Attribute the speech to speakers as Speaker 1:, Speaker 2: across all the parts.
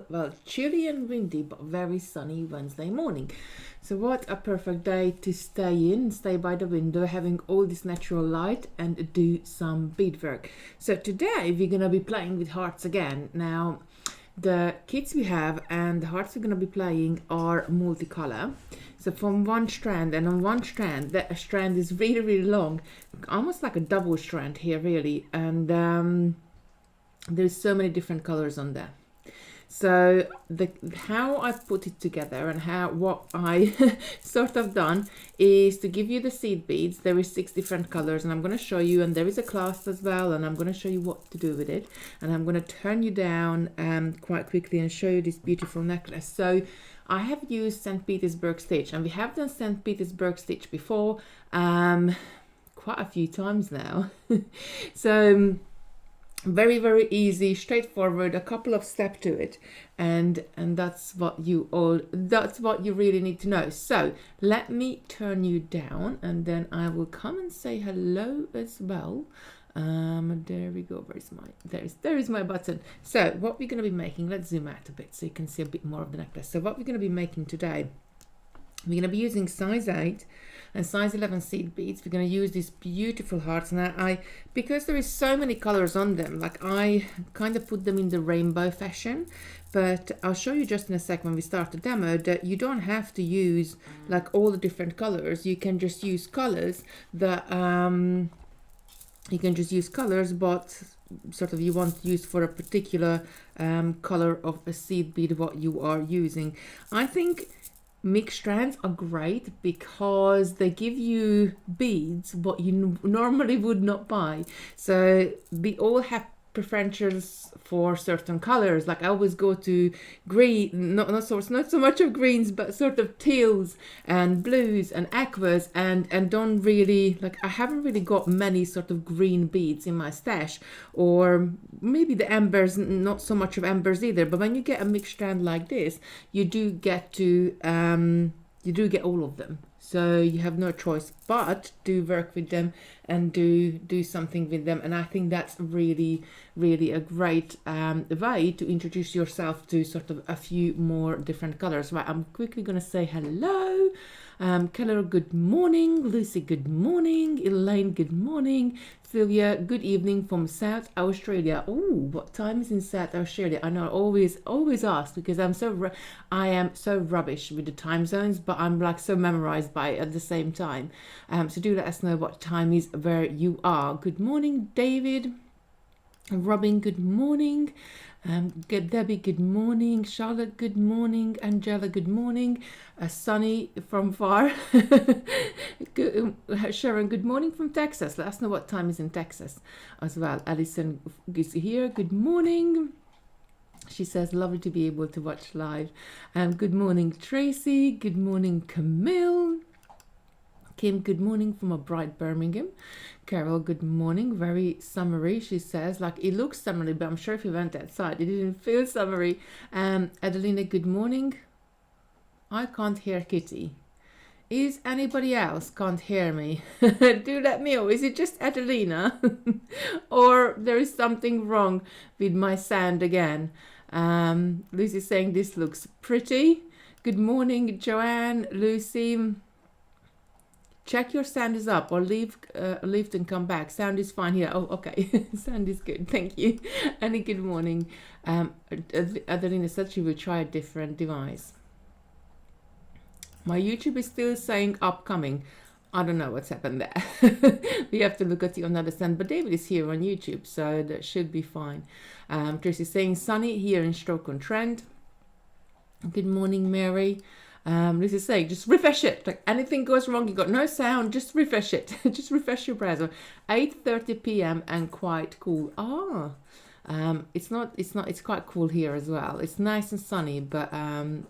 Speaker 1: well, chilly and windy, but very sunny Wednesday morning. So what a perfect day to stay by the window, having all this natural light and do some beadwork. So today we're gonna be playing with hearts again. Now, the kits we have and the hearts we're gonna be playing are multicolor. So from one strand, and on one strand, that strand is really, really long, almost like a double strand here, really. And there's so many different colors on there. So how I put it together and what I sort of done is to give you the seed beads. There is 6 different colors, and I'm going to show you, and there is a clasp as well, and I'm going to show you what to do with it, and I'm going to turn you down quite quickly and show you this beautiful necklace. So I have used St. Petersburg stitch, and we have done St. Petersburg stitch before quite a few times now. So very, very easy, straightforward, a couple of steps to it, and that's what you really need to know. So let me turn you down, and then I will come and say hello as well. There we go. There is my button. So what we're going to be making, let's zoom out a bit so you can see a bit more of the necklace. So what we're going to be making today, we're going to be using size 8 and size 11 seed beads. We're going to use these beautiful hearts. Now because there is so many colors on them, like I kind of put them in the rainbow fashion, but I'll show you just in a sec when we start the demo that you don't have to use like all the different colors. You can just use colors that but sort of you want to use for a particular color of a seed bead what you are using. I think mixed strands are great because they give you beads what you normally would not buy. So we all have preferences for certain colors. Like I always go to green, not so much of greens, but sort of teals and blues and aquas, and don't really, like, I haven't really got many sort of green beads in my stash, or maybe the embers, not so much of embers either. But when you get a mixed strand like this, you do get all of them. So you have no choice but do work with them and do something with them. And I think that's really, really a great way to introduce yourself to sort of a few more different colors. Right, I'm quickly going to say hello. Keller, good morning. Lucy, good morning. Elaine, good morning. Sylvia, good evening from South Australia. Oh, what time is in South Australia? I know I always ask because I am so rubbish with the time zones, but I'm like so memorized by it at the same time. So do let us know what time is where you are. Good morning, David. Robin, good morning. Debbie, good morning. Charlotte, good morning. Angela, good morning. Sunny from far. Sharon, good morning from Texas. Let us know what time is in Texas as well. Alison is here. Good morning. She says, lovely to be able to watch live. Good morning, Tracy. Good morning, Camille. Kim, good morning from a bright Birmingham. Carol, good morning. Very summery, she says. Like, it looks summery, but I'm sure if you went outside, it didn't feel summery. Adelina, good morning. I can't hear Kitty. Is anybody else can't hear me? Do let me know. Is it just Adelina? Or there is something wrong with my sound again? Lucy's saying this looks pretty. Good morning, Joanne, Lucy. Check your sound is up, or leave and come back. Sound is fine here. Oh, okay. Sound is good. Thank you. Annie, good morning. Adelina said she will try a different device. My YouTube is still saying upcoming. I don't know what's happened there. We have to look at it on the other side. But David is here on YouTube, so that should be fine. Tracy's saying sunny here in Stoke-on-Trent. Good morning, Mary. This is saying just refresh it. Like anything goes wrong, you got no sound, just refresh it. Just refresh your browser. 8:30 p.m. and quite cool. It's quite cool here as well. It's nice and sunny, but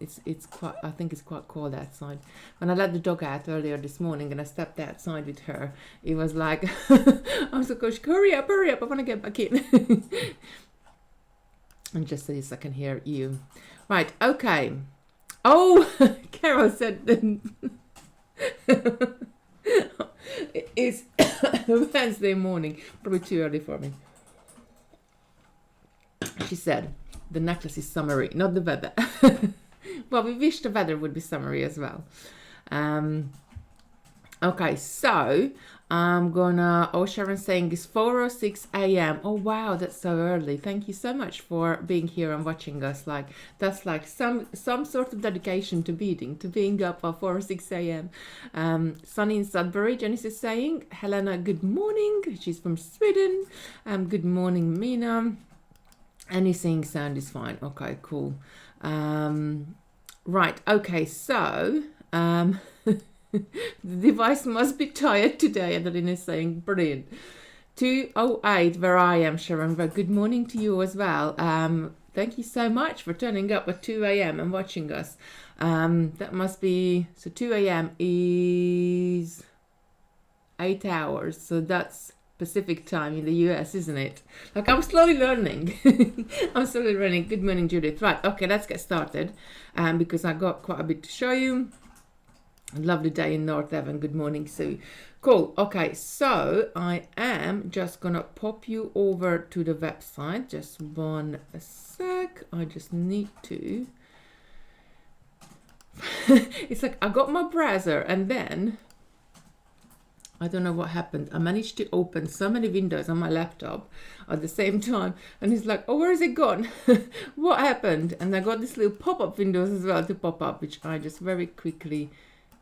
Speaker 1: it's quite, I think it's quite cold outside. When I let the dog out earlier this morning and I stepped outside with her, it was like I was like, hurry up, I want to get back in. And just so I can hear you. Right, okay. Oh, Carol said it's Wednesday morning. Probably too early for me. She said, the necklace is summery, not the weather. Well, we wish the weather would be summery as well. Okay, so I'm gonna, oh, Sharon's saying it's 4:06 a.m. Oh wow, that's so early. Thank you so much for being here and watching us. Like, that's like some sort of dedication to beading, to being up at 4:06 a.m. Sunny in Sudbury, Janice is saying. Helena, good morning. She's from Sweden. Good morning, Mina. Anything sound is fine. Okay, cool. Right, okay, so the device must be tired today, Adeline is saying. Brilliant. 2:08 where I am, Sharon. Good morning to you as well. Thank you so much for turning up at 2 a.m. and watching us. That must be, so 2 a.m. is 8 hours, so that's Pacific time in the US, isn't it? Like, I'm slowly learning. I'm slowly learning. Good morning, Judith. Right, okay, let's get started, because I got quite a bit to show you. A lovely day in North Devon. Good morning, Sue. Cool. Okay, so I am just gonna pop you over to the website. Just one sec. I just need to. It's like I got my browser and then I don't know what happened. I managed to open so many windows on my laptop at the same time, and it's like, oh, where is it gone? What happened? And I got this little pop-up windows as well to pop up, which I just very quickly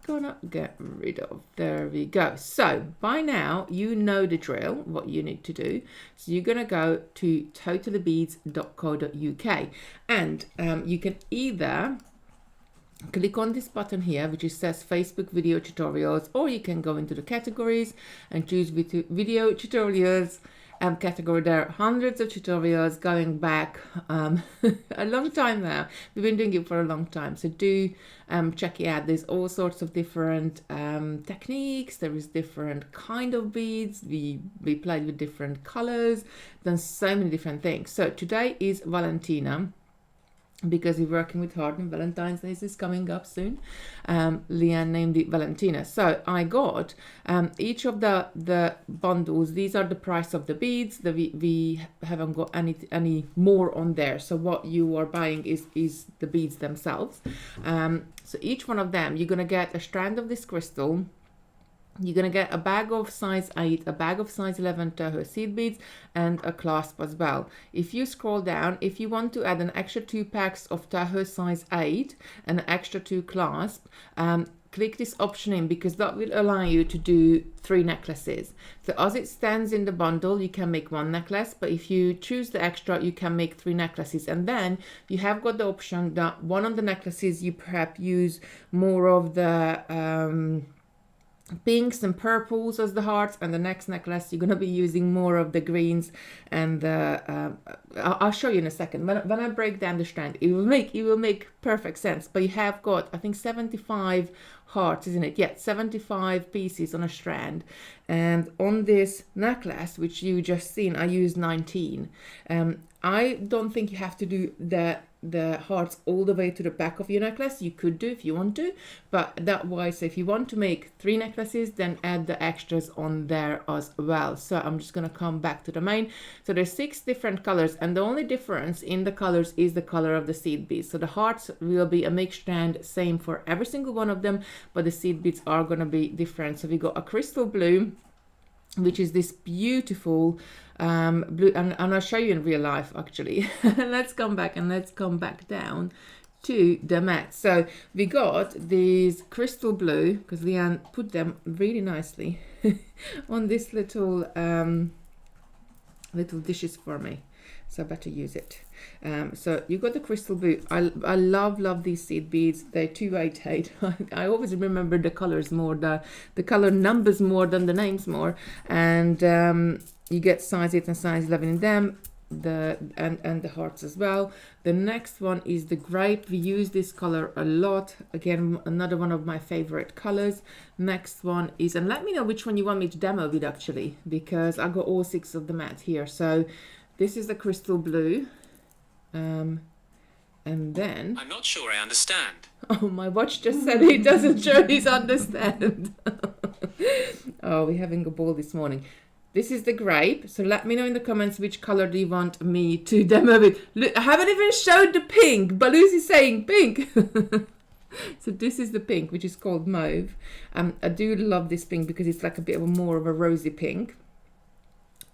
Speaker 1: gonna get rid of. There we go. So by now you know the drill, what you need to do. So you're gonna go to TotallyBeads.co.uk, and you can either click on this button here, which says Facebook video tutorials, or you can go into the categories and choose video tutorials category. There are hundreds of tutorials going back a long time now. We've been doing it for a long time, so do check it out. There's all sorts of different techniques. There is different kind of beads. We played with different colors, done so many different things. So today is Valentina, because we're working with heart and Valentine's Day is coming up soon. Leanne named it Valentina. So I got each of the bundles. These are the price of the beads. We haven't got any more on there. So what you are buying is the beads themselves. So each one of them, you're gonna get a strand of this crystal. You're going to get a bag of size 8, a bag of size 11 Toho seed beads, and a clasp as well. If you scroll down, if you want to add an extra 2 packs of Toho size 8 and an extra 2 clasp, click this option in, because that will allow you to do 3 necklaces. So as it stands in the bundle, you can make 1 necklace, but if you choose the extra, you can make 3 necklaces. And then you have got the option that one of the necklaces you perhaps use more of the pinks and purples as the hearts, and the next necklace you're going to be using more of the greens and the I'll show you in a second. When I break down the strand, it will make perfect sense. But you have got, I think, 75 hearts, isn't it? Yeah, 75 pieces on a strand. And on this necklace, which you just seen, I used 19. I don't think you have to do the hearts all the way to the back of your necklace. You could do if you want to, but that way, so if you want to make 3 necklaces, then add the extras on there as well. So I'm just going to come back to the main. So there's 6 different colors, and the only difference in the colors is the color of the seed beads. So the hearts will be a mixed strand, same for every single one of them, but the seed beads are going to be different. So we got a crystal blue, which is this beautiful blue, and I'll show you in real life actually. Let's come back down to the mat. So we got these crystal blue, because Leanne put them really nicely on this little dishes for me, so I better use it. So you got the crystal blue. I love these seed beads. They're 288. I always remember the colors more, the color numbers more than the names more. And you get size 8 and size 11 in them, and the hearts as well. The next one is the grape. We use this color a lot. Again, another one of my favorite colors. Next one is, and let me know which one you want me to demo with actually, because I got all 6 of the mat here. So this is the crystal blue. And then
Speaker 2: I'm not sure I understand.
Speaker 1: Oh, my watch just said he doesn't sure he's understand. Oh, we're having a ball this morning. This is the grape. So let me know in the comments which color do you want me to demo with. Look, I haven't even showed the pink, but Lucy's saying pink. So this is the pink, which is called mauve. I do love this pink because it's like a bit of more of a rosy pink.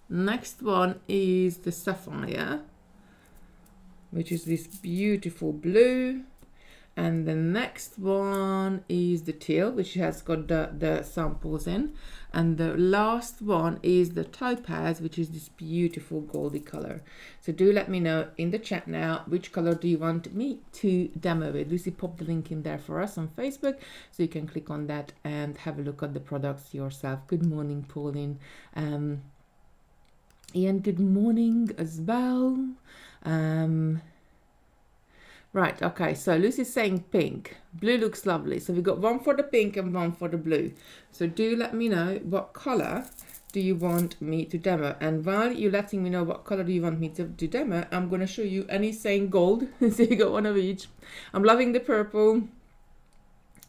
Speaker 1: Next one is the sapphire, which is this beautiful blue. And the next one is the teal, which has got the samples in. And the last one is the topaz, which is this beautiful goldy color. So do let me know in the chat now, which color do you want me to demo with? Lucy popped the link in there for us on Facebook, so you can click on that and have a look at the products yourself. Good morning, Pauline. Ian, good morning as well. Right, okay, so Lucy's saying pink. Blue looks lovely. So we've got one for the pink and one for the blue. So do let me know what color do you want me to demo. And while you're letting me know what color do you want me to demo, I'm going to show you, and he's saying gold. So you got one of each. I'm loving the purple.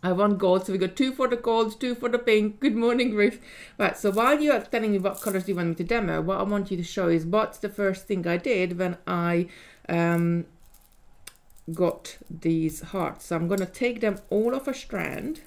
Speaker 1: I want gold, so we got 2 for the gold, 2 for the pink. Good morning, Ruth. Right, so while you are telling me what colors do you want me to demo, what I want you to show is what's the first thing I did when I got these hearts. So I'm going to take them all off a strand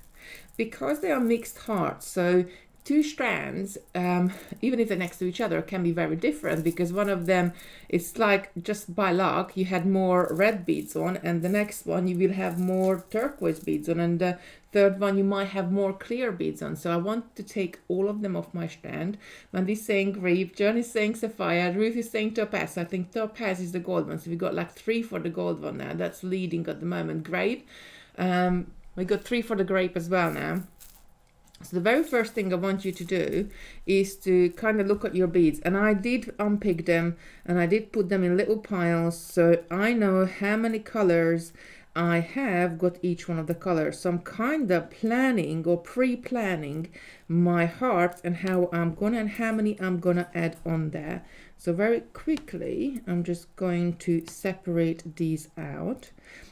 Speaker 1: because they are mixed hearts. So 2 strands, even if they're next to each other, can be very different because one of them, it's like just by luck you had more red beads on, and the next one you will have more turquoise beads on, and the third one you might have more clear beads on. So I want to take all of them off my strand. Mandy's saying grape, John is saying sapphire, Ruth is saying topaz. I think topaz is the gold one, so we got like 3 for the gold one now. That's leading at the moment. Grape, we got 3 for the grape as well now. So the very first thing I want you to do is to kind of look at your beads. And I did unpick them and I did put them in little piles, so I know how many colors I have got each one of the colors. So I'm kind of planning or pre-planning my heart and how I'm gonna and how many I'm gonna add on there. So very quickly I'm just going to separate these out.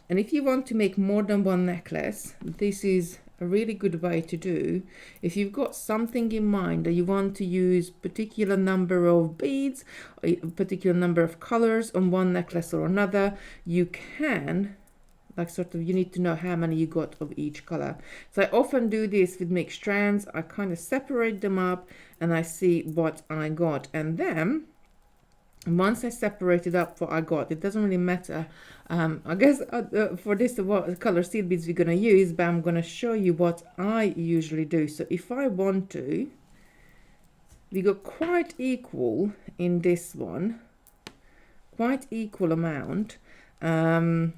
Speaker 1: And if you want to make more than one necklace, this is a really good way to do. If you've got something in mind that you want to use particular number of beads, a particular number of colors on one necklace or another, you can, like sort of, you need to know how many you got of each color. So I often do this with mixed strands. I kind of separate them up and I see what I got, and then once I separated up what I got, it doesn't really matter. I guess for this, what color seed beads we're going to use, but I'm going to show you what I usually do. So if I want to, we got quite equal in this one, quite equal amount of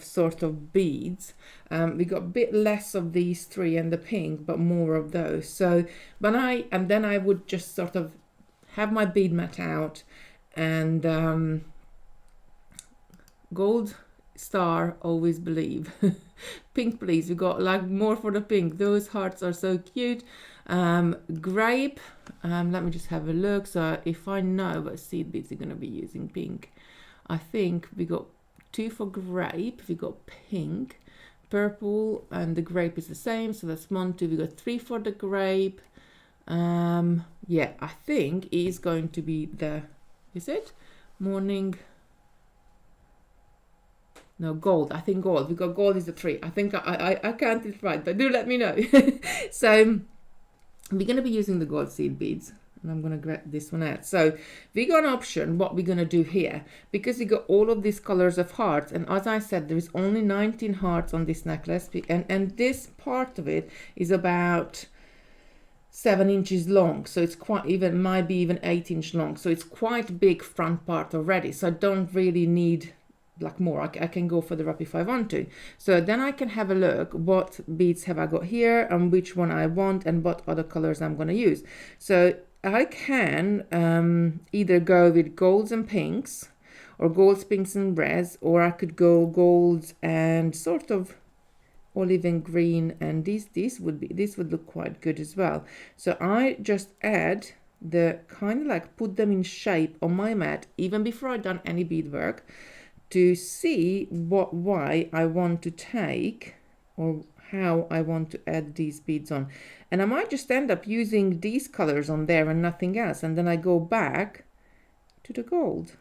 Speaker 1: sort of beads. We got a bit less of these 3 and the pink, but more of those. So and then I would just sort of have my bead mat out, and gold star, always believe. Pink, please. We got like more for the pink. Those hearts are so cute. Grape, let me just have a look. So if I know what seed beads are going to be using pink, I think we got 2 for grape, we got pink, purple, and the grape is the same, so that's 1, 2. We got 3 for the grape. Yeah, I think it is going to be the, is it morning? No, gold. I think gold. We got gold is the 3. I think I can't it right, but do let me know. So we're going to be using the gold seed beads, and I'm going to grab this one out. So we got an option what we're going to do here, because we got all of these colors of hearts, and as I said, there is only 19 hearts on this necklace, and this part of it is about 7 inches long, so it's quite, even might be even 8-inch long, so it's quite big front part already. So I don't really need like more. I can go further up if I want to. So then I can have a look what beads have I got here and which one I want and what other colors I'm going to use. So I can either go with golds and pinks, or golds, pinks and reds, or I could go golds and sort of olive and green, and this would look quite good as well. So I just add the kind of like put them in shape on my mat even before I've done any beadwork, to see what way I want to take or how I want to add these beads on. And I might just end up using these colors on there and nothing else. And then I go back to the gold.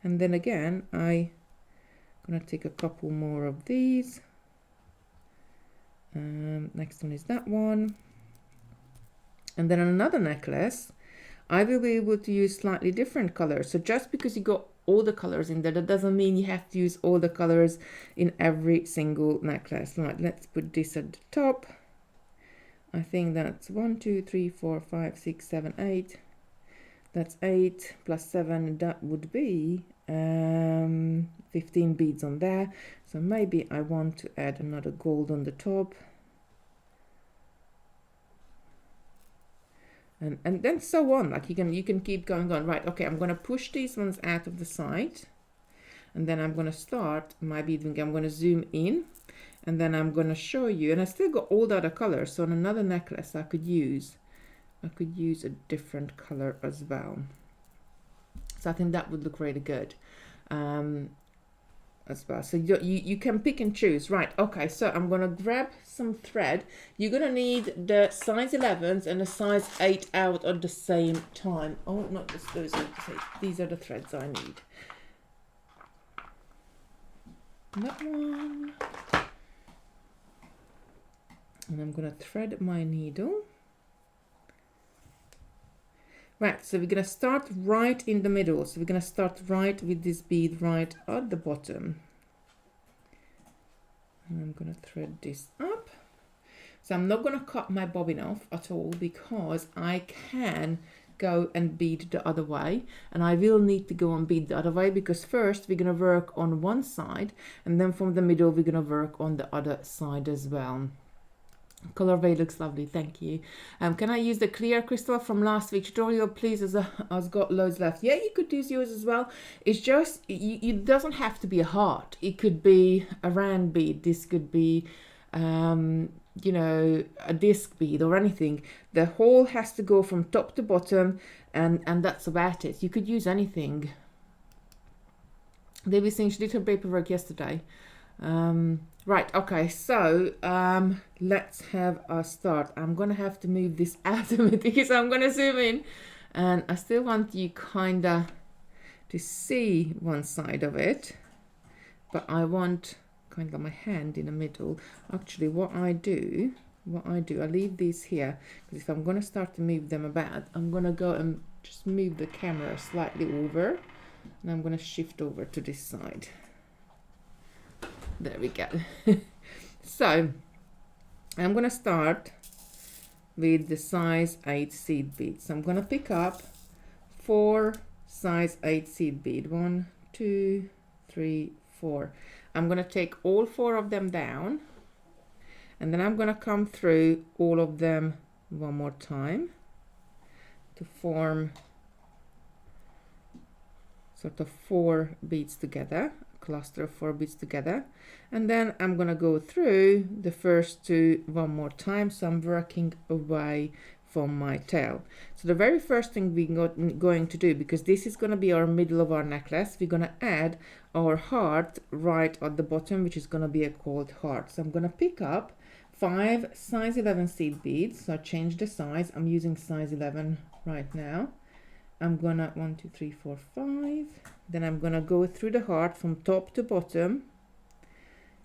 Speaker 1: And then again, I'm gonna take a couple more of these. Next one is that one. And then on another necklace, I will be able to use slightly different colors. So just because you got all the colors in there, that doesn't mean you have to use all the colors in every single necklace. Right, let's put this at the top. I think that's 1, 2, 3, 4, 5, 6, 7, 8. That's 8 plus 7, that would be 15 beads on there. So maybe I want to add another gold on the top. And then so on, like you can keep going on. Right, okay, I'm gonna push these ones out of the side, and then I'm gonna start my beading. I'm gonna zoom in, and then I'm gonna show you, and I still got all the other colors. So on another necklace I could use a different color as well. So I think that would look really good as well. So you can pick and choose. Right, okay, so I'm gonna grab some thread. You're gonna need the size 11s and the size 8 out at the same time. Oh, not just those. These are the threads I need. That one. And I'm gonna thread my needle. Right, so we're gonna start right in the middle. So we're gonna start right with this bead right at the bottom. And I'm gonna thread this up. So I'm not gonna cut my bobbin off at all because I can go and bead the other way, and I will need to go and bead the other way because first we're gonna work on one side, and then from the middle we're gonna work on the other side as well. Colorway looks lovely, thank you. Can I use the clear crystal from last week's tutorial, please, as I've got loads left? Yeah, you could use yours as well. It's just, it doesn't have to be a heart. It could be a round bead. This could be, you know, a disc bead or anything. The hole has to go from top to bottom, and that's about it. You could use anything. David saying she did her paperwork yesterday. Right, okay, so let's have a start. I'm gonna have to move this out of it because I'm gonna zoom in, and I still want you kinda to see one side of it, but I want kind of my hand in the middle. Actually, what I do, I leave these here because if I'm gonna start to move them about, I'm gonna go and just move the camera slightly over, and I'm gonna shift over to this side. There we go. So I'm gonna start with the size 8 seed beads. So I'm gonna pick up 4 size 8 seed bead. 1, 2, 3, 4. I'm gonna take all 4 of them down, and then I'm gonna come through all of them one more time to form sort of 4 beads together, cluster of 4 beads together, and then I'm gonna go through the first 2 one more time. So I'm working away from my tail. So the very first thing we're going to do, because this is going to be our middle of our necklace, we're going to add our heart right at the bottom, which is going to be a called heart. So I'm going to pick up 5 size 11 seed beads. So I change the size. I'm using size 11 right now. I'm gonna 1, 2, 3, 4, 5. Then I'm gonna go through the heart from top to bottom.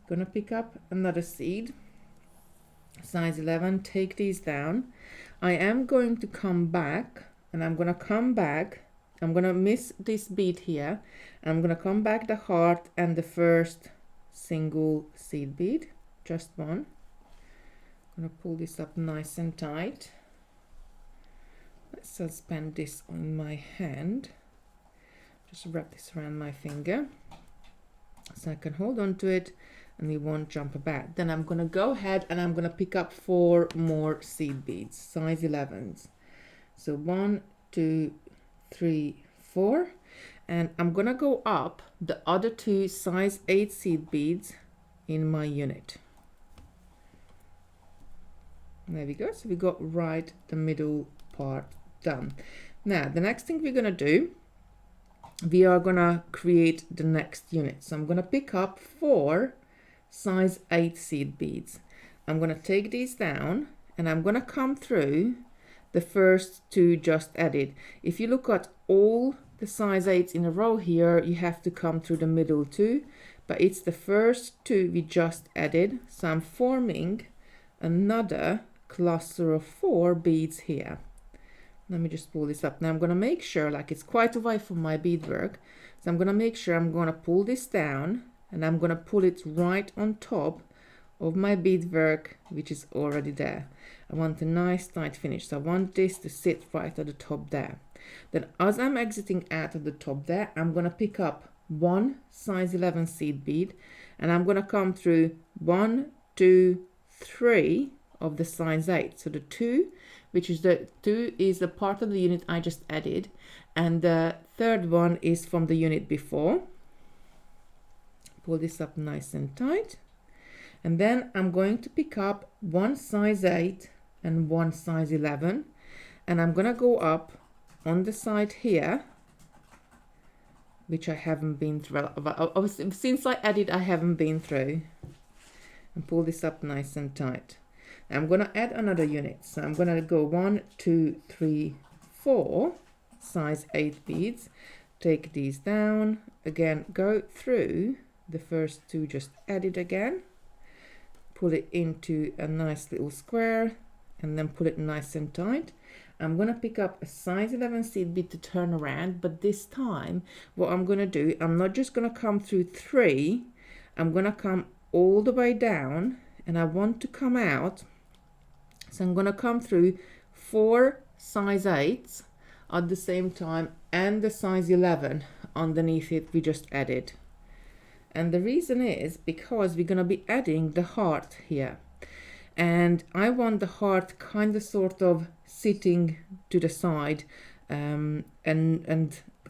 Speaker 1: Gonna pick up another seed, size 11. Take these down. I am going to come back, and I'm gonna come back. I'm gonna miss this bead here, and I'm gonna come back the heart and the first single seed bead, just one. I'm gonna pull this up nice and tight. Let's suspend this on my hand. Just wrap this around my finger so I can hold on to it and it won't jump about. Then I'm going to go ahead and I'm going to pick up 4 more seed beads, size 11s. So 1, 2, 3, 4. And I'm going to go up the other 2 size 8 seed beads in my unit. There we go. So we got right the middle part done. Now the next thing we're going to do, we are going to create the next unit. So I'm going to pick up 4 size 8 seed beads. I'm going to take these down and I'm going to come through the first two just added. If you look at all the size 8s in a row here, you have to come through the middle two, but it's the first two we just added. So I'm forming another cluster of 4 beads here. Let me just pull this up. Now I'm going to make sure, like, it's quite away from my beadwork, so I'm going to make sure I'm going to pull this down and I'm going to pull it right on top of my beadwork, which is already there. I want a nice tight finish, so I want this to sit right at the top there. Then as I'm exiting out of the top there, I'm going to pick up one size 11 seed bead and I'm going to come through 1, 2, 3 of the size 8. So the 2, which is the 2 is a part of the unit I just added, and the third one is from the unit before. Pull this up nice and tight, and then I'm going to pick up one size 8 and one size 11, and I'm gonna go up on the side here, which I haven't been through. Since I added, I haven't been through, and pull this up nice and tight. I'm going to add another unit, so I'm going to go 1, 2, 3, 4 size 8 beads, take these down again, go through the first two just added again, pull it into a nice little square and then pull it nice and tight. I'm going to pick up a size 11 seed bead to turn around, but this time what I'm going to do, I'm not just going to come through 3, I'm going to come all the way down, and I want to come out. So I'm going to come through 4 size 8s at the same time and the size 11 underneath it we just added. And the reason is because we're going to be adding the heart here. And I want the heart kind of sort of sitting to the side and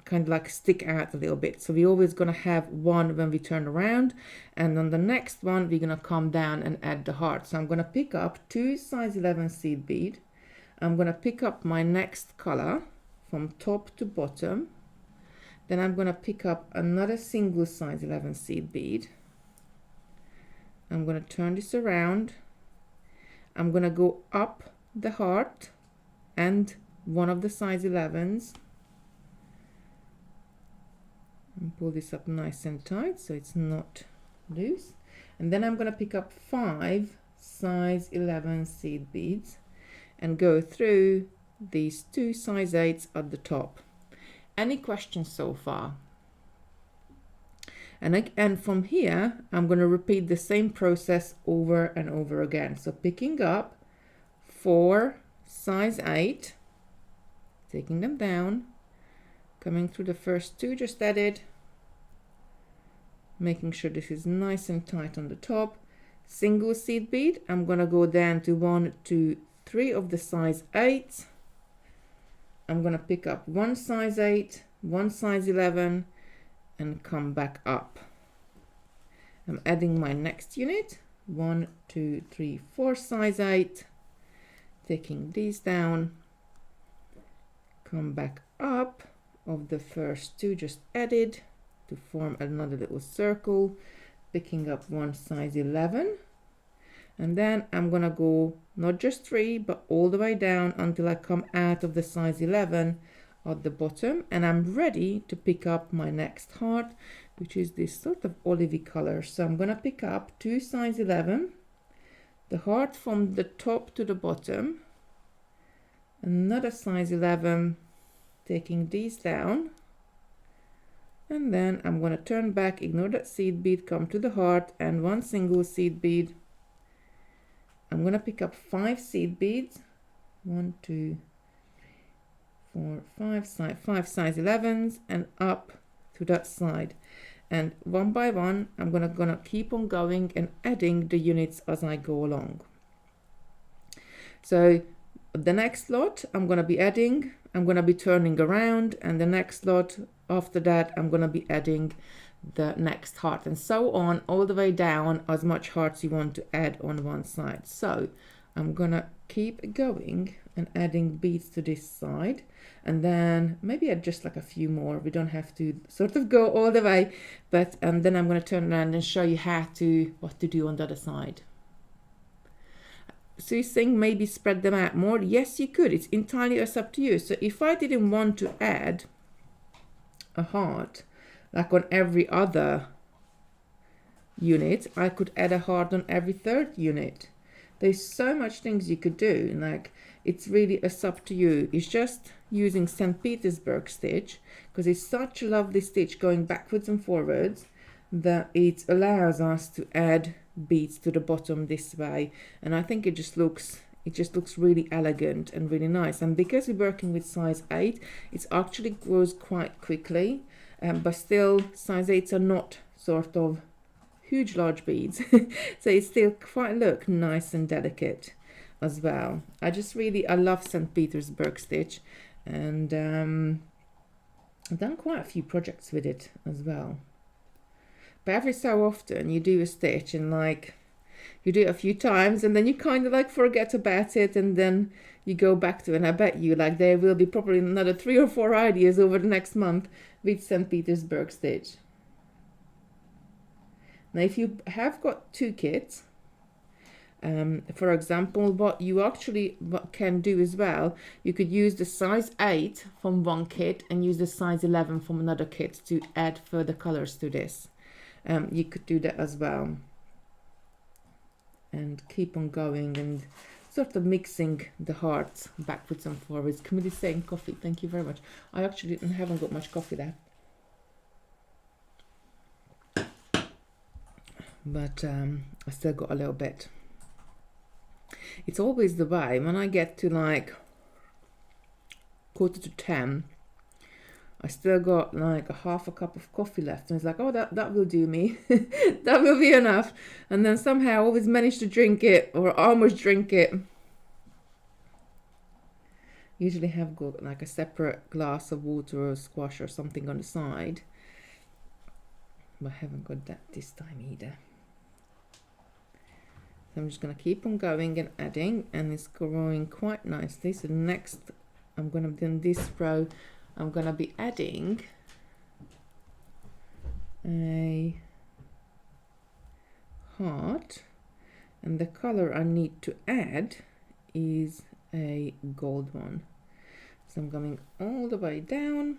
Speaker 1: kind of like stick out a little bit. So we're always going to have one when we turn around, and on the next one we're going to come down and add the heart. So I'm going to pick up 2 size 11 seed bead. I'm going to pick up my next color from top to bottom. Then I'm going to pick up another single size 11 seed bead. I'm going to turn this around. I'm going to go up the heart and one of the size 11s. And pull this up nice and tight so it's not loose, and then I'm going to pick up 5 size 11 seed beads and go through these 2 size 8s at the top. Any questions so far? And from here I'm going to repeat the same process over and over again. So picking up 4 size 8, taking them down, coming through the first 2 just added, making sure this is nice and tight on the top, single seed bead. I'm going to go down to 1, 2, 3 of the size 8. I'm going to pick up 1 size 8, 1 size 11 and come back up. I'm adding my next unit, 1, 2, 3, 4 size 8, taking these down, come back up of the first 2 just added to form another little circle, picking up 1 size 11, and then I'm gonna go not just 3 but all the way down until I come out of the size 11 at the bottom, and I'm ready to pick up my next heart, which is this sort of olivey color. So I'm gonna pick up 2 size 11, the heart from the top to the bottom, another size 11, taking these down, and then I'm going to turn back, ignore that seed bead, come to the heart and 1 single seed bead. I'm going to pick up 5 seed beads, 1, 2, 4, 5 size 11s, and up to that side, and one by one I'm gonna keep on going and adding the units as I go along. So the next lot I'm going to be adding, I'm going to be turning around, and the next lot after that I'm going to be adding the next heart, and so on all the way down as much hearts you want to add on one side. So I'm gonna keep going and adding beads to this side, and then maybe add just like a few more. We don't have to sort of go all the way, but and then I'm gonna turn around and show you what to do on the other side. So you're saying maybe spread them out more? Yes, you could. It's entirely up to you. So if I didn't want to add a heart like on every other unit, I could add a heart on every third unit. There's so much things you could do, like it's really up to you. It's just using St. Petersburg stitch, because it's such a lovely stitch going backwards and forwards that it allows us to add beads to the bottom this way, and I think it just looks really elegant and really nice. And because we're working with size 8, it actually grows quite quickly, but still size 8s are not sort of huge large beads so it's still quite look nice and delicate as well. I love St. Petersburg stitch, and I've done quite a few projects with it as well. But every so often you do a stitch and like you do it a few times and then you kind of like forget about it, and then you go back to it, and I bet you like there will be probably another 3 or 4 ideas over the next month with St. Petersburg stitch. Now if you have got 2 kits, for example, what you actually can do as well, you could use the size 8 from one kit and use the size 11 from another kit to add further colors to this. You could do that as well, and keep on going and sort of mixing the hearts backwards and forwards. Camille is saying coffee, thank you very much. I actually haven't got much coffee there, but I still got a little bit. It's always the way when I get to like 9:45, I still got like a half a cup of coffee left, and it's like, oh, that will do me. That will be enough. And then somehow I always manage to drink it, or almost drink it. Usually have got like a separate glass of water or squash or something on the side, but I haven't got that this time either. So I'm just going to keep on going and adding, and it's growing quite nicely. So next I'm going to do in this row, I'm going to be adding a heart, and the color I need to add is a gold one. So I'm going all the way down,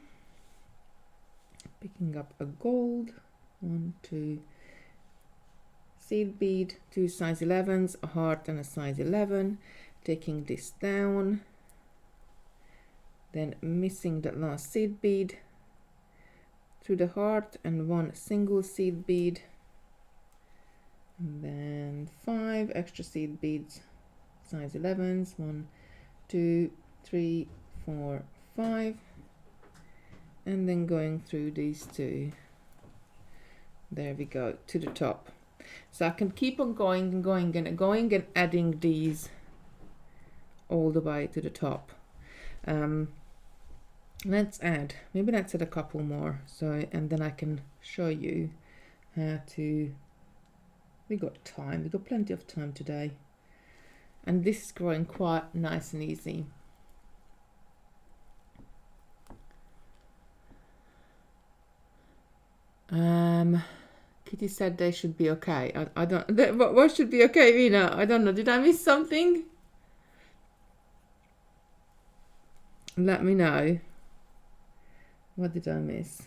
Speaker 1: picking up a gold, 1, 2 seed bead, 2 size 11s, a heart and a size 11, taking this down, then missing that last seed bead through the heart, and 1 single seed bead, and then 5 extra seed beads, size 11s, 1, 2, 3, 4, 5, and then going through these 2. There we go, to the top. So I can keep on going and going and going and adding these all the way to the top. Let's add a couple more, so, and then I can show you how to. We got plenty of time today, and this is growing quite nice and easy. Kitty said they should be okay. I don't. What should be okay, Rina? I don't know. Did I miss something? Let me know. What did I miss?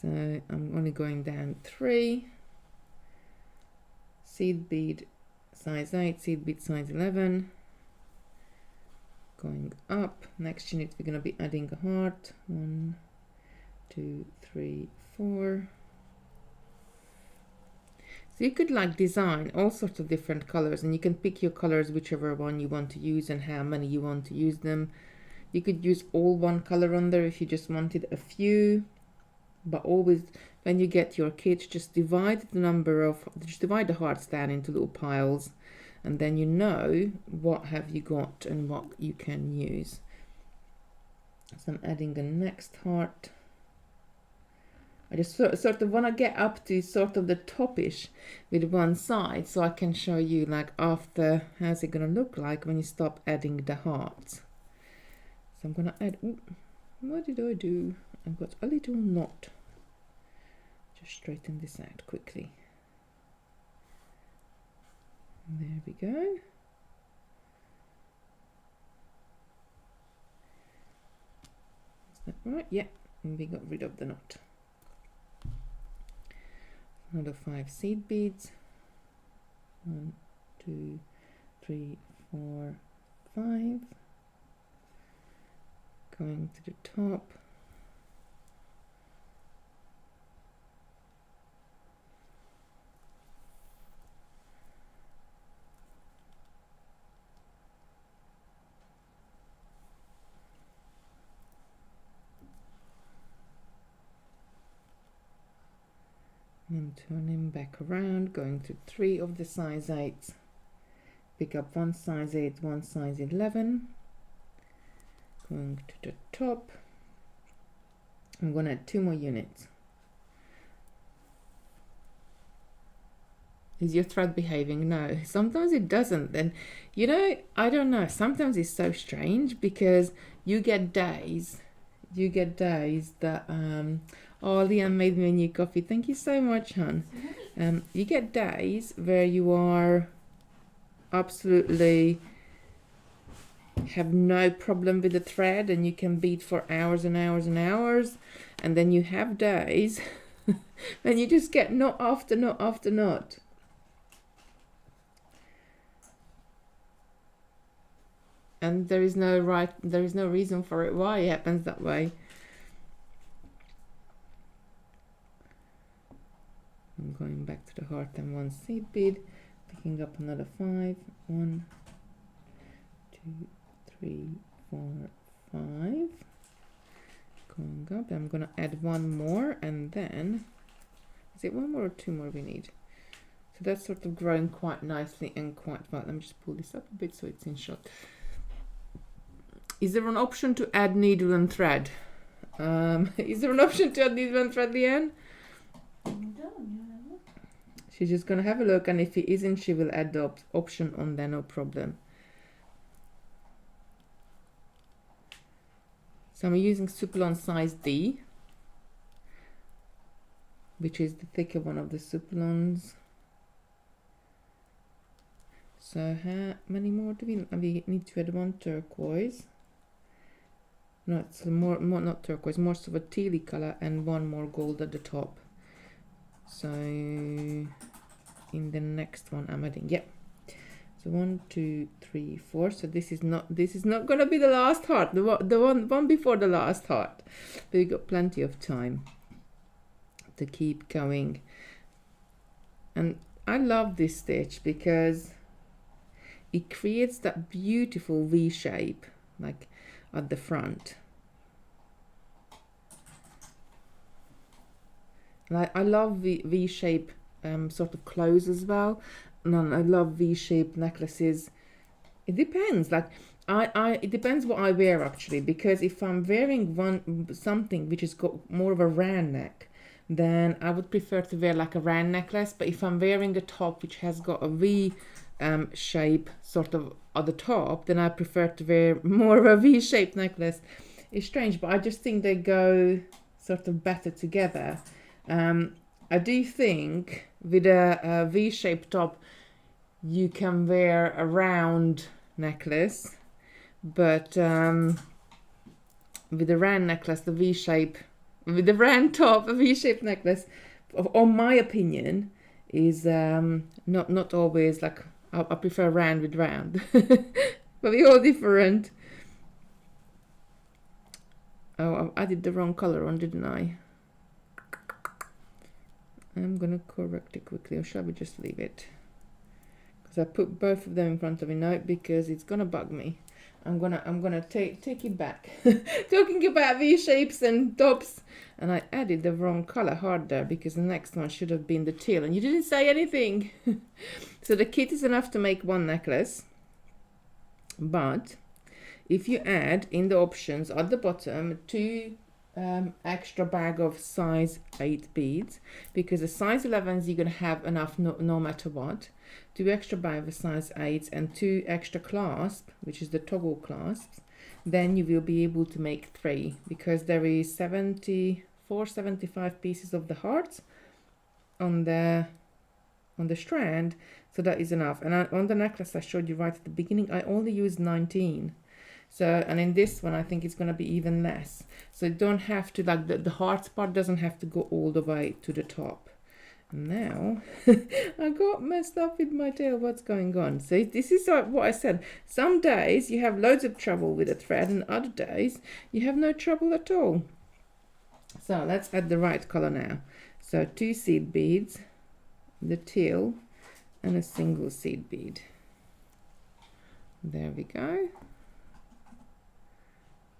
Speaker 1: So I'm only going down 3. Seed bead size 8, seed bead size 11. Going up. Next unit we're going to be adding a heart. 1, 2, 3, 4. So you could like design all sorts of different colors, and you can pick your colors, whichever one you want to use and how many you want to use them. You could use all one color on there if you just wanted a few, but always when you get your kit, just divide the hearts down into little piles, and then you know what have you got and what you can use. So I'm adding the next heart. I just sort of want to get up to sort of the topish with one side, so I can show you like after how's it gonna look like when you stop adding the hearts. So I'm gonna add, ooh, what did I do? I've got a little knot. Just straighten this out quickly. There we go. Is that right? Yeah, and we got rid of the knot. Another 5 seed beads. 1, 2, 3, 4, 5. Going to the top. And turning back around, going to 3 of the size 8s. Pick up 1 size 8, 1 size 11. Going to the top. I'm going to add 2 more units. Is your thread behaving? No, sometimes it doesn't. And you know, I don't know, sometimes it's so strange because you get days that oh, Liam made me a new coffee, thank you so much, hon. You get days where you are absolutely have no problem with the thread and you can bead for hours and hours and hours, and then you have days when you just get knot after knot after knot. And there is no reason for it why it happens that way. I'm going back to the heart and 1 seed bead, picking up another 5. 1, 2, 3, 4, 5. Going up. I'm gonna add 1 more, and then is it 1 more or 2 more we need? So that's sort of growing quite nicely and quite well. Let me just pull this up a bit so it's in shot. Is there an option to add needle and thread? Is there an option to add needle and thread, Leanne? She's just going to have a look, and if it isn't, she will add the option on there, no problem. So I'm using Supplon size D, which is the thicker one of the Supplons. So how many more do we need to add? 1 turquoise. No, it's more not turquoise, more of a tealy color, and 1 more gold at the top. So in the next one I'm adding, yeah. So 1, 2, 3, 4. So this is not gonna be the last heart, the one before the last heart. But we got plenty of time to keep going. And I love this stitch because it creates that beautiful V shape, like at the front. And I love V shape sort of clothes as well, and I love V-shaped necklaces. It depends, like it depends what I wear actually, because if I'm wearing something which has got more of a round neck, then I would prefer to wear like a round necklace. But if I'm wearing a top which has got a V shape sort of at the top, then I prefer to wear more of a V-shaped necklace. It's strange, but I just think they go sort of better together. I do think with a V-shaped top you can wear a round necklace, but with a round necklace, the V-shape, with the round top, a V-shaped necklace, on my opinion, is not always like, I prefer round with round. But we're all different. Oh, I added the wrong color on, didn't I? I'm gonna correct it quickly, or shall we just leave it? Because I put both of them in front of me now because it's gonna bug me. I'm gonna take it back. Talking about V-shapes and tops, and I added the wrong color hard there because the next one should have been the teal, and you didn't say anything. So the kit is enough to make one necklace, but if you add in the options at the bottom 2 extra bag of size 8 beads, because the size 11s you're gonna have enough no matter what. 2 extra bag of size 8s and 2 extra clasp, which is the toggle clasps. Then you will be able to make 3, because there is 75 pieces of the hearts on the strand, so that is enough. And on the necklace I showed you right at the beginning, I only used 19. So, and in this one I think it's going to be even less. So you don't have to, like, the hearts part doesn't have to go all the way to the top. And now I got messed up with my tail. What's going on? So this is what I said. Some days you have loads of trouble with a thread, and other days you have no trouble at all. So let's add the right color now. So 2 seed beads, the teal, and a single seed bead. There we go.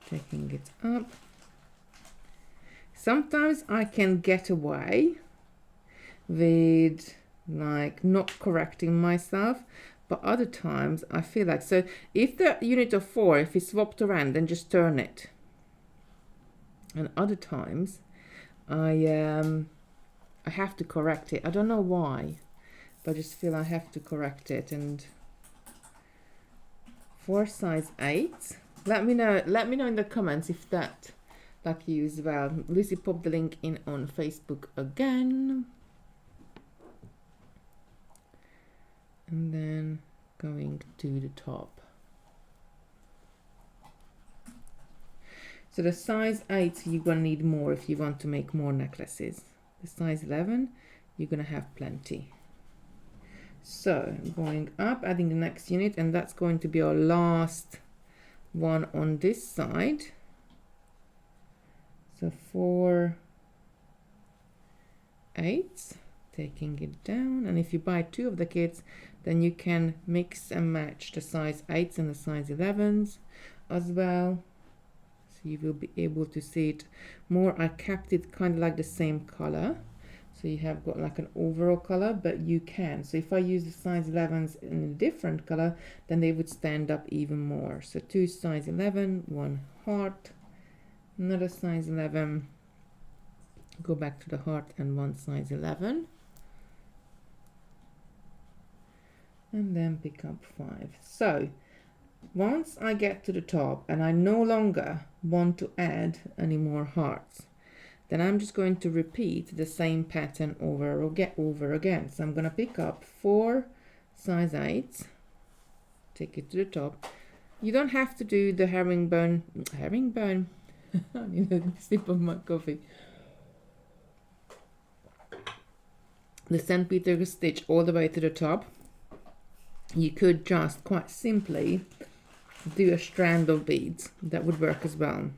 Speaker 1: Taking it up. Sometimes I can get away with, like, not correcting myself, but other times I feel like, so if the unit of 4, if it's swapped around, then just turn it. And other times I have to correct it. I don't know why, but I just feel I have to correct it. And for size 8, let me know in the comments if that like you as well. Lucy popped the link in on Facebook again. And then going to the top. So the size 8 you're gonna need more if you want to make more necklaces. The size 11 you're gonna have plenty. So going up, adding the next unit, and that's going to be our last one on this side. So 4 8s, taking it down, and if you buy 2 of the kits, then you can mix and match the size 8s and the size 11s as well, so you will be able to see it more. I kept it kind of like the same color, so you have got like an overall color, but you can, so if I use the size 11s in a different color, then they would stand up even more. So 2 size 11, 1 heart, another size 11, go back to the heart, and 1 size 11, and then pick up 5. So once I get to the top and I no longer want to add any more hearts, then I'm just going to repeat the same pattern over again. So I'm going to pick up 4 size 8s, take it to the top. You don't have to do the herringbone. I need a sip of my coffee. The St. Peter stitch all the way to the top. You could just quite simply do a strand of beads. That would work as well.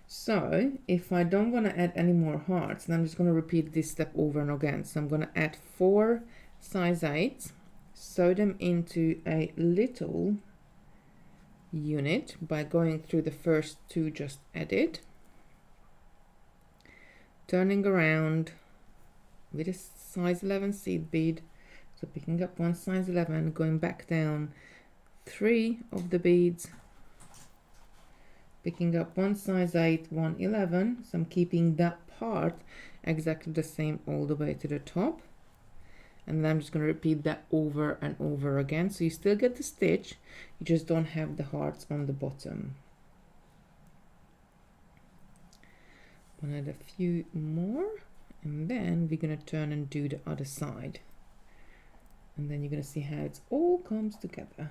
Speaker 1: So if I don't want to add any more hearts, then I'm just going to repeat this step over and again. So I'm going to add 4 size 8s, sew them into a little unit by going through the first 2 just added, turning around with a size 11 seed bead, so picking up 1 size 11, going back down 3 of the beads, picking up 1 size 8, 1 11, so I'm keeping that part exactly the same all the way to the top, and then I'm just going to repeat that over and over again, so you still get the stitch, you just don't have the hearts on the bottom. I'll add a few more, and then we're going to turn and do the other side, and then you're going to see how it all comes together.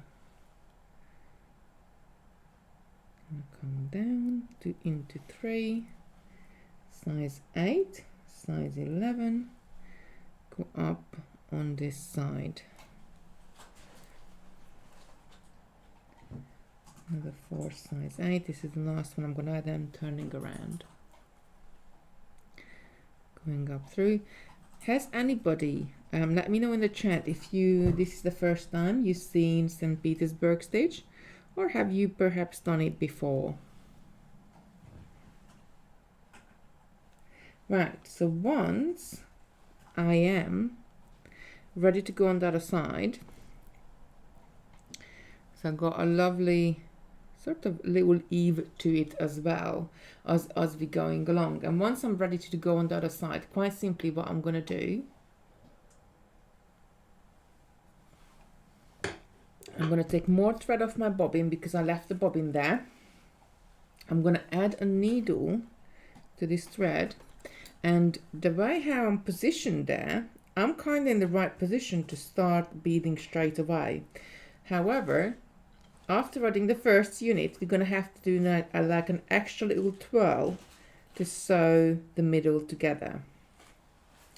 Speaker 1: Come down to into 3, size 8, size 11, go up on this side, another 4 size 8. This is the last one. I'm going to add them turning around, going up through. Has anybody let me know in the chat if this is the first time you've seen St. Petersburg stitch, or have you perhaps done it before? Right, so once I am ready to go on the other side, so I've got a lovely sort of little eve to it as well as we going along. And once I'm ready to go on the other side, quite simply what I'm going to do, I'm going to take more thread off my bobbin because I left the bobbin there. I'm going to add a needle to this thread, and the way how I'm positioned there, I'm kind of in the right position to start beading straight away. However, after adding the first unit, we're going to have to do like an extra little twirl to sew the middle together.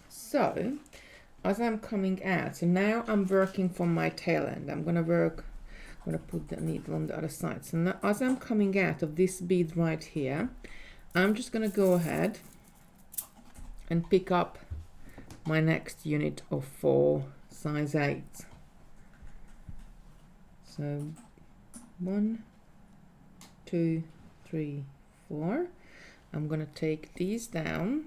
Speaker 1: So as I'm coming out, so now I'm working from my tail end. I'm going to put the needle on the other side. So now as I'm coming out of this bead right here, I'm just going to go ahead and pick up my next unit of 4 size 8. So 1, 2, 3, 4. I'm going to take these down.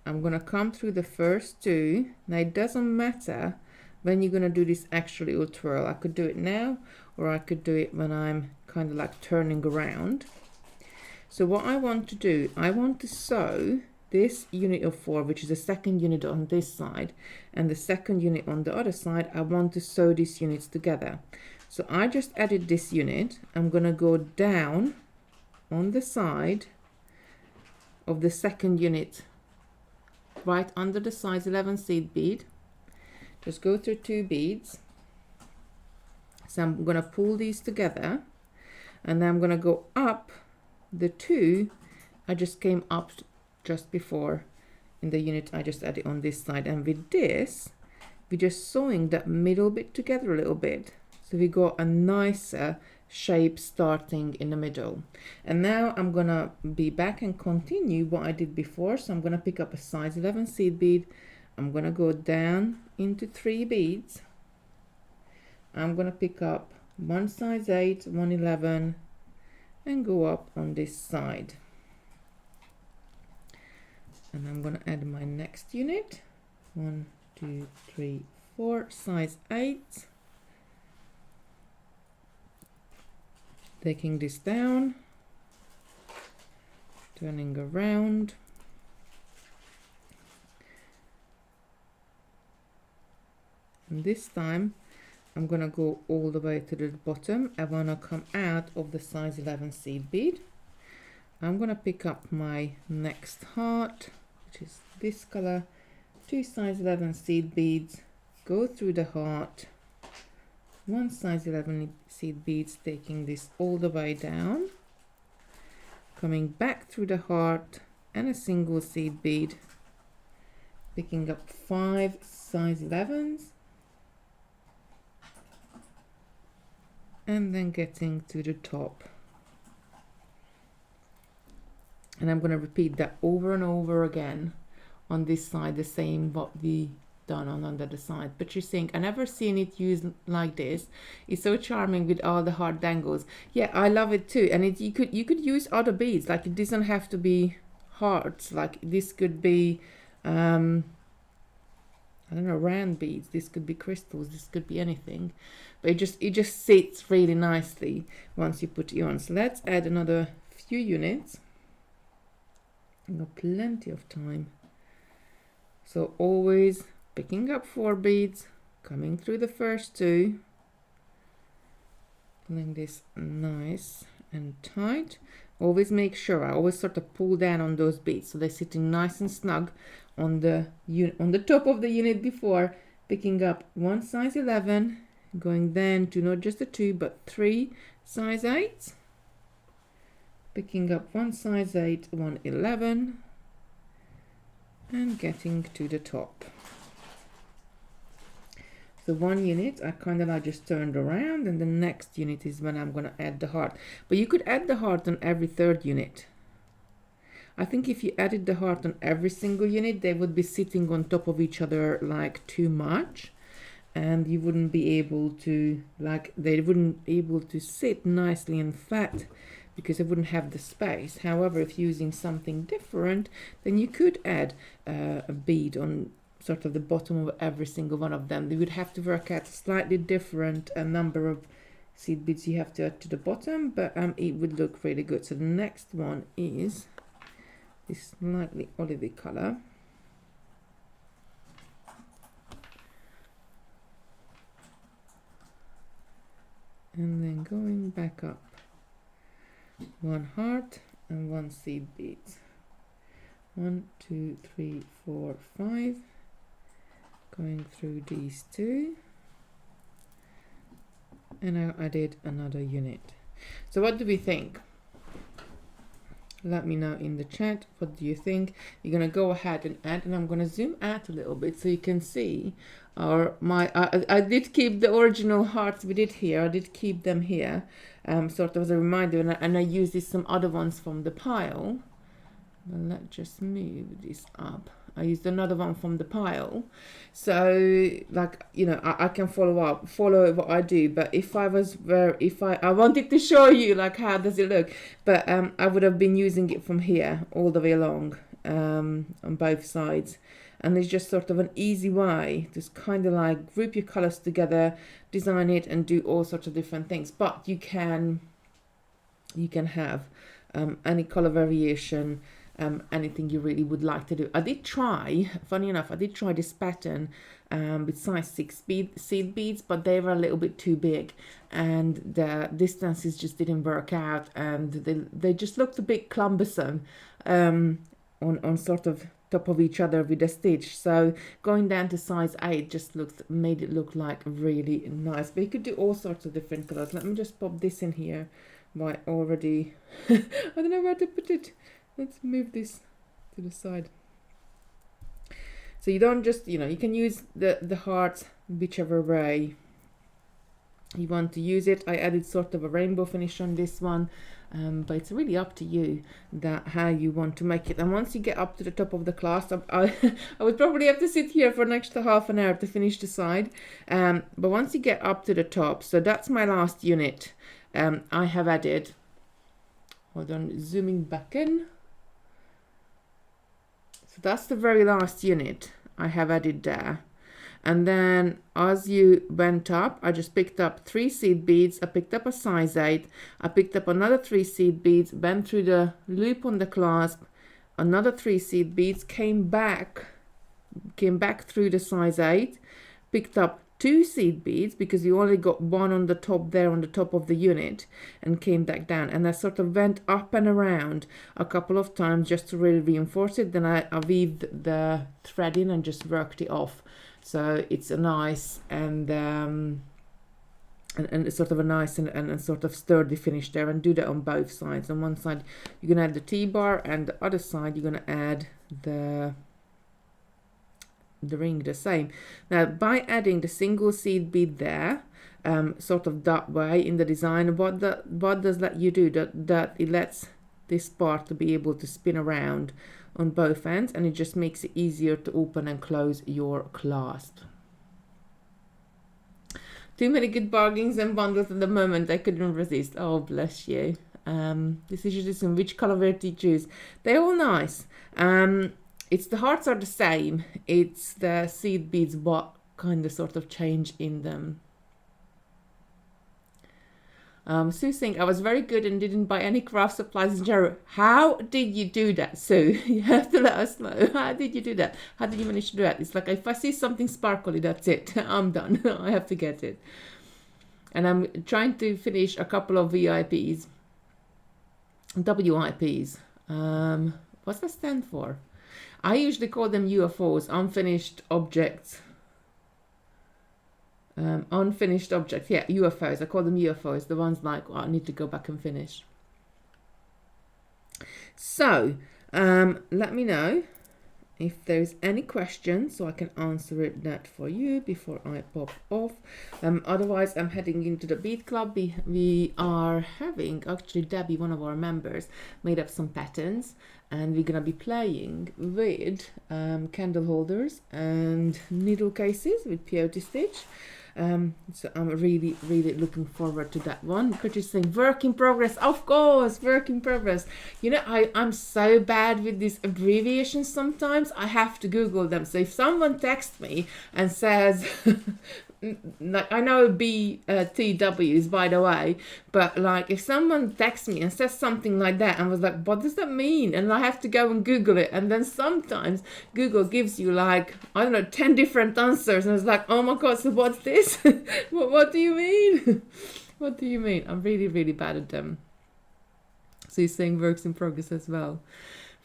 Speaker 1: I'm going to come through the first 2. Now it doesn't matter when you're going to do this extra little twirl. I could do it now, or I could do it when I'm kind of like turning around. So what I want to do, I want to sew this unit of 4, which is the second unit on this side, and the second unit on the other side. I want to sew these units together. So I just added this unit. I'm going to go down on the side of the second unit, right under the size 11 seed bead. Just go through 2 beads. So I'm going to pull these together, and then I'm going to go up the 2 I just came up just before in the unit I just added on this side. And with this, we're just sewing that middle bit together a little bit, so we got a nicer shape starting in the middle. And now I'm gonna be back and continue what I did before. So I'm gonna pick up a size 11 seed bead. I'm gonna go down into 3 beads. I'm gonna pick up 1 size 8, 1 11, and go up on this side. And I'm gonna add my next unit. 1, 2, 3, 4, size 8. Taking this down, turning around, and this time I'm gonna go all the way to the bottom. I wanna come out of the size 11 seed bead. I'm gonna pick up my next heart, which is this color, 2 size 11 seed beads, go through the heart, 1 size 11 seed beads, taking this all the way down, coming back through the heart, and a single seed bead, picking up 5 size 11s, and then getting to the top. And I'm going to repeat that over and over again on this side, the same what we done on the other side. But you're seeing, I never seen it used like this. It's so charming with all the heart dangles. Yeah, I love it too. And it, you could use other beads, like it doesn't have to be hearts. Like this could be I don't know, round beads, this could be crystals, this could be anything, but it just sits really nicely once you put it on. So let's add another few units. I've got plenty of time. So always picking up 4 beads, coming through the first 2, pulling this nice and tight. Always make sure I always sort of pull down on those beads so they're sitting nice and snug on the top of the unit before, picking up 1 size 11, going then to not just the 2 but 3 size 8, picking up 1 size 8, 1 11, and getting to the top. So 1 unit I kind of like just turned around, and the next unit is when I'm going to add the heart. But you could add the heart on every 3rd unit. I think if you added the heart on every single unit, they would be sitting on top of each other like too much, and you wouldn't be able to, like, they wouldn't be able to sit nicely and fat because they wouldn't have the space. However, if using something different, then you could add a bead on sort of the bottom of every single one of them. You would have to work out a slightly different number of seed beads you have to add to the bottom, but it would look really good. So the next one is this slightly olivey color. And then going back up, one heart and one seed bead. 1, 2, 3, 4, 5. Going through these two. And I added another unit. So what do we think? Let me know in the chat. What do you think? You're gonna go ahead and add, and I'm gonna zoom out a little bit so you can see. I did keep the original hearts we did here. I did keep them here, sort of as a reminder, and I used some other ones from the pile. Well, let's just move this up. I used another one from the pile, so like, you know, I can follow what I do. But if I wanted to show you like how does it look, but I would have been using it from here all the way along on both sides. And it's just sort of an easy way to kind of like group your colors together, design it, and do all sorts of different things. But you can have any color variation, anything you really would like to do. I did try, funny enough, I did try this pattern with size 6 seed beads, but they were a little bit too big, and the distances just didn't work out, and they just looked a bit cumbersome on sort of top of each other with a stitch. So going down to size 8 just made it look like really nice. But you could do all sorts of different colors. Let me just pop this in here by already I don't know where to put it. Let's move this to the side. So you don't just, you know, you can use the hearts whichever way you want to use it. I added sort of a rainbow finish on this one, but it's really up to you how you want to make it. And once you get up to the top of the clasp, I would probably have to sit here for an extra half an hour to finish the side, but once you get up to the top, so that's my last unit. I have added, hold on, zooming back in. So that's the very last unit I have added there. And then as you went up, I just picked up 3 seed beads. I picked up a size 8. I picked up another 3 seed beads, went through the loop on the clasp, another 3 seed beads, came back through the size 8, picked up 2 seed beads because you only got one on the top there, on the top of the unit, and came back down. And I sort of went up and around a couple of times just to really reinforce it. Then I weaved the thread in and just worked it off. So it's a nice and sort of a nice and sort of sturdy finish there. And do that on both sides. On one side you're going to add the T-bar, and the other side you're going to add the ring the same. Now by adding the single seed bead there, sort of that way in the design, what does that you do? That it lets this part to be able to spin around on both ends, and it just makes it easier to open and close your clasp. Too many good bargains and bundles at the moment. I couldn't resist. Oh, bless you. This is just in which color to choose. They're all nice. It's the hearts are the same. It's the seed beads what kind of sort of change in them. Sue saying, I was very good and didn't buy any craft supplies in general. How did you do that, Sue? You have to let us know. How did you do that? How did you manage to do that? It's like if I see something sparkly, that's it. I'm done. I have to get it. And I'm trying to finish a couple of WIPs. What's that stand for? I usually call them UFOs, unfinished objects. Unfinished objects, yeah, UFOs. I call them UFOs. The ones like, I need to go back and finish. So, let me know if there's any questions so I can answer that for you before I pop off. Otherwise, I'm heading into the Bead Club. We are having, actually Debbie, one of our members, made up some patterns, and we're gonna be playing with candle holders and needle cases with peyote stitch. So I'm really, really looking forward to that one. Could you saying work in progress? Of course, work in progress. You know, I'm so bad with these abbreviations sometimes. I have to Google them. So if someone texts me and says, like, I know BTWs, by the way, but like if someone texts me and says something like that and was like, what does that mean? And I have to go and Google it. And then sometimes Google gives you like, I don't know, 10 different answers. And it's like, oh my God, so what's this? what do you mean? What do you mean? I'm really, really bad at them. So you're saying works in progress as well.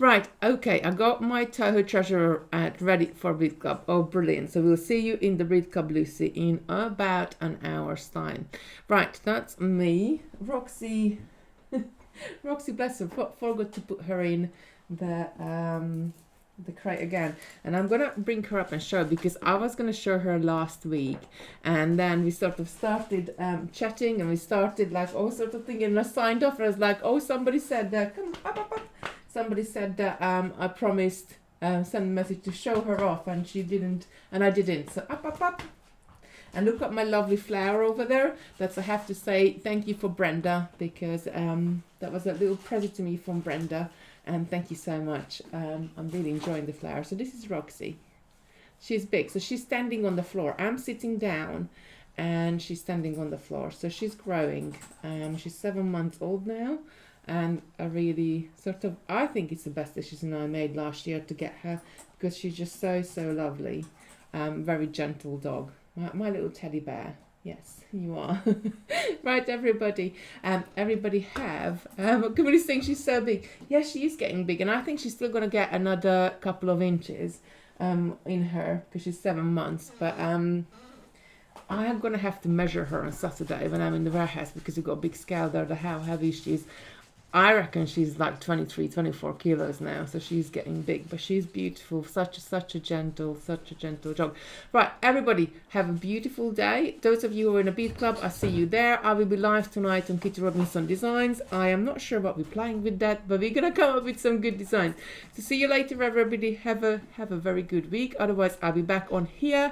Speaker 1: Right, okay, I got my Toho treasure ready for BeadClub. Oh, brilliant. So we'll see you in the BeadClub, Lucy, in about an hour's time. Right, that's me. Roxy, Roxy, bless her, forgot to put her in the crate again. And I'm going to bring her up and show, because I was going to show her last week. And then we sort of started chatting, and we started like all sorts of things. And I signed off, and I was like, oh, somebody said that, come up. Somebody said that I promised send a message to show her off, and she didn't, and I didn't. So up. And look at my lovely flower over there. That's, I have to say thank you for Brenda, because that was a little present to me from Brenda. And thank you so much. I'm really enjoying the flower. So this is Roxy. She's big. So she's standing on the floor. I'm sitting down and she's standing on the floor. So she's growing. She's 7 months old now. And I really sort of, I think it's the best decision I made last year to get her, because she's just so lovely. Very gentle dog. My little teddy bear. Yes, you are. Right, everybody. Everybody have. Somebody's saying she's so big. Yes, she is getting big. And I think she's still going to get another couple of inches in her, because she's 7 months. But I'm going to have to measure her on Saturday when I'm in the warehouse, because we've got a big scale there to how heavy she is. I reckon she's like 23, 24 kilos now, so she's getting big, but she's beautiful. Such a gentle dog. Right, everybody, have a beautiful day. Those of you who are in a bead club, I see you there. I will be live tonight on Kitty Robinson Designs. I am not sure what we're playing with that, but we're gonna come up with some good designs. So see you later, everybody. Have a very good week. Otherwise, I'll be back on here